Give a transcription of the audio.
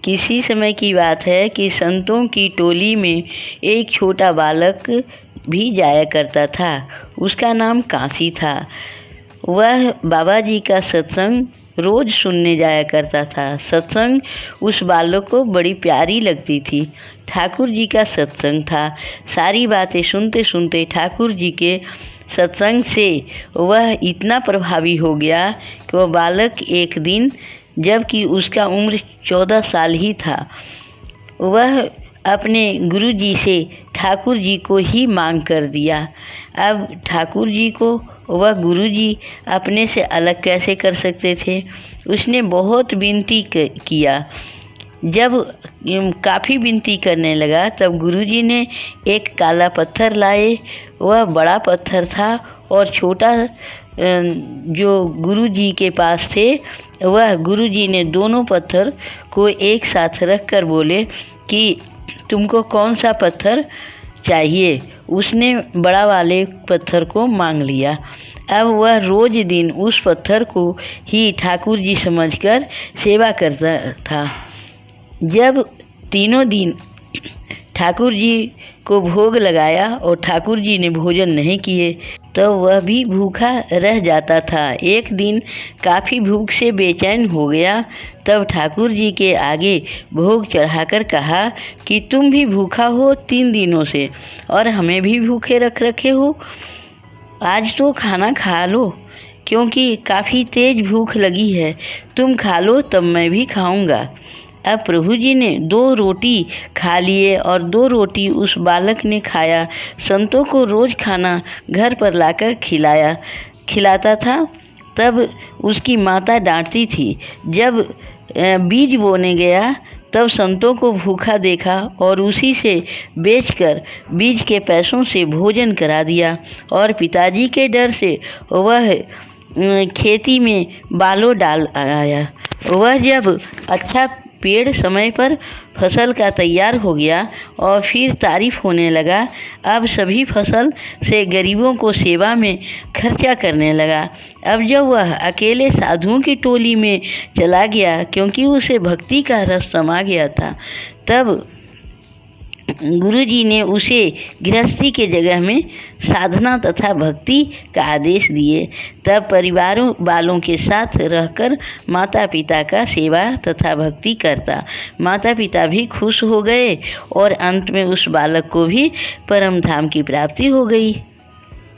किसी समय की बात है कि संतों की टोली में एक छोटा बालक भी जाया करता था। उसका नाम काशी था। वह बाबा जी का सत्संग रोज सुनने जाया करता था। सत्संग उस बालक को बड़ी प्यारी लगती थी। ठाकुर जी का सत्संग था। सारी बातें सुनते सुनते ठाकुर जी के सत्संग से वह इतना प्रभावी हो गया कि वह बालक एक दिन, जबकि उसका उम्र 14 साल ही था, वह अपने गुरु जी से ठाकुर जी को ही मांग कर दिया। अब ठाकुर जी को वह गुरु जी अपने से अलग कैसे कर सकते थे। उसने बहुत विनती किया। जब काफ़ी विनती करने लगा तब गुरुजी ने एक काला पत्थर लाए। वह बड़ा पत्थर था और छोटा जो गुरुजी के पास थे, वह गुरुजी ने दोनों पत्थर को एक साथ रख कर बोले कि तुमको कौन सा पत्थर चाहिए। उसने बड़ा वाले पत्थर को मांग लिया। अब वह रोज दिन उस पत्थर को ही ठाकुर जी समझकर सेवा करता था। जब तीनों दिन ठाकुर जी को भोग लगाया और ठाकुर जी ने भोजन नहीं किए तो वह भी भूखा रह जाता था। एक दिन काफ़ी भूख से बेचैन हो गया। तब ठाकुर जी के आगे भोग चढ़ाकर कहा कि तुम भी भूखा हो 3 दिनों से और हमें भी भूखे रख रखे हो। आज तो खाना खा लो, क्योंकि काफ़ी तेज भूख लगी है। तुम खा लो तब मैं भी खाऊंगा। अब प्रभु जी ने 2 रोटी खा लिए और 2 रोटी उस बालक ने खाया। संतों को रोज खाना घर पर लाकर खिलाता था। तब उसकी माता डांटती थी। जब बीज बोने गया तब संतों को भूखा देखा और उसी से बेचकर बीज के पैसों से भोजन करा दिया। और पिताजी के डर से वह खेती में बालों डाल आया। वह जब अच्छा पेड़ समय पर फसल का तैयार हो गया और फिर तारीफ होने लगा। अब सभी फसल से गरीबों को सेवा में खर्चा करने लगा। अब जब वह अकेले साधुओं की टोली में चला गया, क्योंकि उसे भक्ति का रस समा गया था, तब गुरु जी ने उसे गृहस्थी के जगह में साधना तथा भक्ति का आदेश दिए। तब परिवारों वालों के साथ रहकर माता पिता का सेवा तथा भक्ति करता। माता पिता भी खुश हो गए और अंत में उस बालक को भी परम धाम की प्राप्ति हो गई।